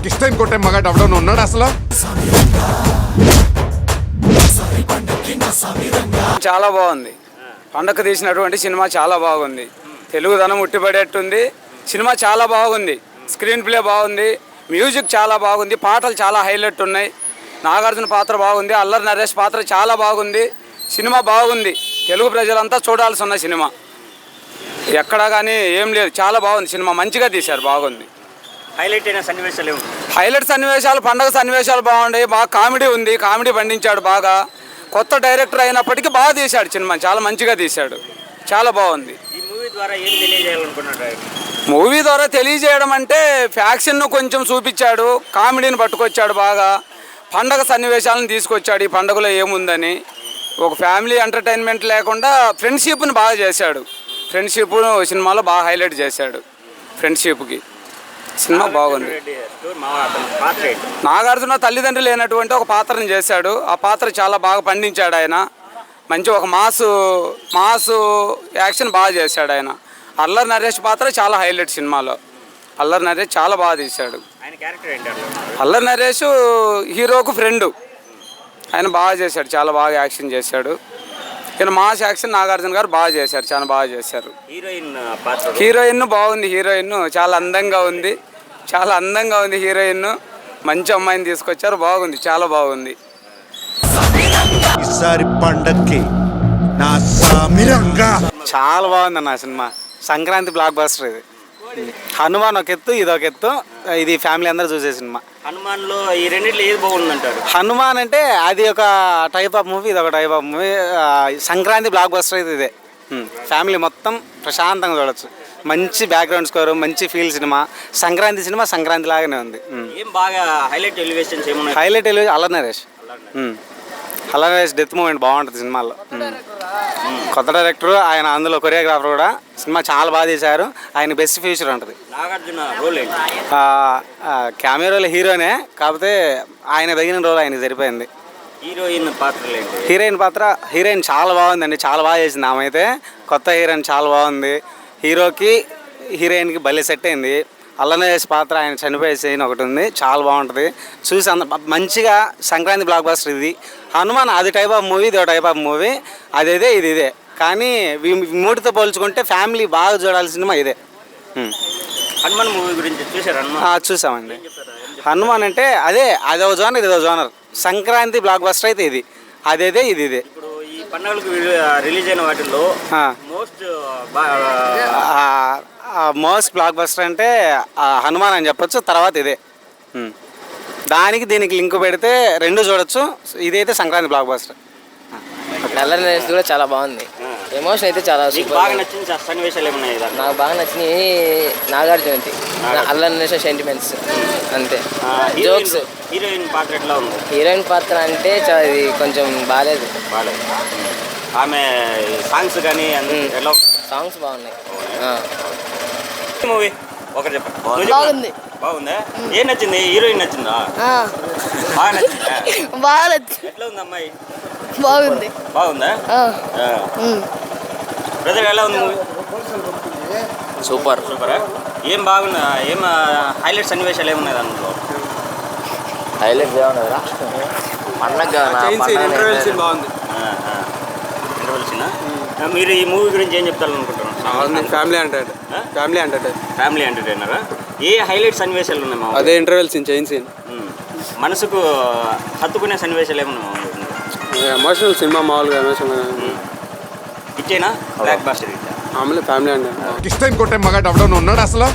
కిష్టైన్ కొట్టే మగాడు ఎవడో ఉన్నాడు అసలు. చాలా బాగుంది. పండగ తీసినటువంటి సినిమా చాలా బాగుంది. తెలుగుదనం ఉట్టిపడేట్టుంది. సినిమా చాలా బాగుంది. స్క్రీన్ ప్లే బాగుంది. మ్యూజిక్ చాలా బాగుంది. పాటలు చాలా హైలైట్ ఉన్నాయి. నాగార్జున పాత్ర బాగుంది. అల్లరి నరేష్ పాత్ర చాలా బాగుంది. సినిమా బాగుంది. తెలుగు ప్రజలంతా చూడాల్సిన సినిమా. ఎక్కడా కానీ ఏం లేదు. చాలా బాగుంది సినిమా. మంచిగా తీశారు. బాగుంది. హైలైట్ అయిన సన్నివేశాలు ఏమి? హైలైట్ సన్నివేశాలు, పండగ సన్నివేశాలు బాగున్నాయి. బాగా కామెడీ ఉంది. కామెడీ పండించాడు బాగా. కొత్త డైరెక్టర్ అయినప్పటికీ బాగా తీశాడు సినిమా. చాలా మంచిగా తీశాడు. చాలా బాగుంది. ఈ మూవీ ద్వారా ఏం తెలియజేయాలనుకున్నాడు? మూవీ ద్వారా తెలియజేయడం అంటే ఫ్యాక్షన్ను కొంచెం చూపించాడు. కామెడీని పట్టుకొచ్చాడు బాగా. పండగ సన్నివేశాలను తీసుకొచ్చాడు. ఈ పండుగలో ఏముందని ఒక ఫ్యామిలీ ఎంటర్టైన్మెంట్ లేకుండా ఫ్రెండ్షిప్ని బాగా చేశాడు. ఫ్రెండ్షిప్ సినిమాలో బాగా హైలైట్ చేశాడు. ఫ్రెండ్షిప్కి సినిమా బాగుంది. నాగార్జున తల్లిదండ్రులు లేనటువంటి ఒక పాత్రను చేశాడు. ఆ పాత్ర చాలా బాగా పండించాడు ఆయన. మంచి ఒక మాసు యాక్షన్ బాగా చేశాడు ఆయన. అల్లరి నరేష్ పాత్ర చాలా హైలైట్ సినిమాలో. అల్లరి నరేష్ చాలా బాగా తీశాడు. అల్లరి నరేష్ హీరోకు ఫ్రెండు. ఆయన బాగా చేశాడు. చాలా బాగా యాక్షన్ చేశాడు. ఈయన మాస్ యాక్షన్ నాగార్జున గారు బాగా చేశారు. చాలా బాగా చేశారు. హీరోయిన్ బాగుంది. హీరోయిన్ చాలా అందంగా ఉంది. చాలా అందంగా ఉంది హీరోయిన్. మంచి అమ్మాయిని తీసుకొచ్చారు. బాగుంది. చాలా బాగుంది. ఈసారి పండక్కి నా సామిరంగా చాలా బాగుంది అన్న సినిమా. సంక్రాంతి బ్లాక్ బస్టర్ ఇది. హనుమాన్ ఒక ఎత్తు, ఇది ఒక ఎత్తు. ఇది ఫ్యామిలీ అందరూ చూసే సినిమా. హనుమాన్లో ఈ రెండిట్లో ఏది బాగుందంటారు? హనుమాన్ అంటే అది ఒక టైప్ ఆఫ్ మూవీ, ఇది ఒక type of movie. Sankranti block buster అయితే ఇదే. ఫ్యామిలీ మొత్తం ప్రశాంతంగా చూడొచ్చు. మంచి బ్యాక్గ్రౌండ్ స్కోరు, మంచి feel cinema. Sankranti cinema Sankranti లాగానే ఉంది. ఏం బాగా హైలైట్ ఎలివేషన్స్ ఏమున్నాయి? Highlight elevation Allari Naresh. Allari Naresh death moment బాగుంటుంది సినిమాలో. కొత్త డైరెక్టర్ ఆయన, అందులో కొరియోగ్రాఫర్ కూడా. సినిమా చాలా బాగా తీశారు. ఆయన బెస్ట్ ఫ్యూచర్ ఉంటుంది. నాగార్జున రోల్ ఏంటి? కెమెరాలో హీరోనే, కాకపోతే ఆయన తగిన రోల్ ఆయనకి సరిపోయింది. హీరోయిన్ పాత్రలు ఏంటి? హీరోయిన్ చాలా బాగుందండి. చాలా బాగా చేసింది ఆమె అయితే. కొత్త హీరోయిన్ చాలా బాగుంది. హీరోకి హీరోయిన్కి భలే సెట్ అయింది. అల్లనరేష్ పాత్ర ఆయన చనిపోయే సీన్ ఒకటి ఉంది. చాలా బాగుంటుంది. చూసి మంచిగా సంక్రాంతి బ్లాక్ బస్టర్ ఇది. హనుమాన్ అది టైప్ ఆఫ్ మూవీ, ఇది ఒక టైప్ ఆఫ్ మూవీ. అదేదే ఇది ఇదే. కానీ మూడితో పోల్చుకుంటే ఫ్యామిలీ బాగా చూడాల్సిన సినిమా ఇదే. హనుమాన్ మూవీ గురించి చూసారు? చూసామండి. హనుమాన్ అంటే అదో జోనర్, ఇదో జోనర్. సంక్రాంతి బ్లాక్ బస్టర్ అయితే ఇది. అదేదే ఇది ఇదే. ఇప్పుడు ఈ పండుగలకు రిలీజ్ అయిన వాటిల్లో మోస్ట్ బ్లాక్ బస్టర్ అంటే హనుమాన్ అని చెప్పొచ్చు. తర్వాత ఇదే. దానికి దీనికి లింక్ పెడితే రెండు చూడొచ్చు. ఇదైతే సంక్రాంతి బ్లాక్ బస్టర్. అల్లరి నరేష్ కూడా చాలా బాగుంది. ఎమోషన్ అయితే చాలా బాగా నచ్చింది. సన్నివేశాలు ఏమున్నాయి? నాకు బాగా నచ్చినవి నాగార్జునది, అల్లరి నరేష్ సెంటిమెంట్స్ అంతే. జోక్స్. హీరోయిన్ పాత్ర ఎట్లా ఉంది? హీరోయిన్ పాత్ర అంటే ఇది కొంచెం బాగాలేదు. ఆమె సాంగ్స్ కానీ ఎలా? సాంగ్స్ బాగున్నాయి. మూవీ ఒకటి చెప్పండి. బాగుంది. బాగుందా? ఏం నచ్చింది? హీరోయిన్ నచ్చిందా? బాగా నచ్చిందా? బాగా నచ్చింది. ఎట్లా ఉంది అమ్మాయి? బాగుంది. బాగుందా? బ్రదర్ ఎలా ఉంది మూవీ? సూపర్. సూపరా? ఏం బాగున్నా? ఏం హైలైట్ సన్నివేశాలు ఏమున్నాయి దాంట్లో? హైలైట్ ఏమన్నదా? పండగ బాగుంది. మీరు ఈ మూవీ గురించి ఏం చెప్తారనుకుంటున్నారు? ఫ్యామిలీ ఎంటర్టైనరా? ఏ హైలైట్ సన్నివేశాలు ఉన్నాయి మా? అదే ఇంటర్వెల్ సీన్, చైన్ సీన్. మనసుకు హత్తుకునే సన్నివేశాలు ఏమన్నా? ఎమోషనల్ సినిమా, మామూలుగా ఎమోషనల్. ఇచ్చేనా బ్లాక్ బస్టర్? మామూలు ఫ్యామిలీ అంటే. కిష్టైన్ కొట్టే మగాడు ఎవడో ఉన్నాడు అసలు.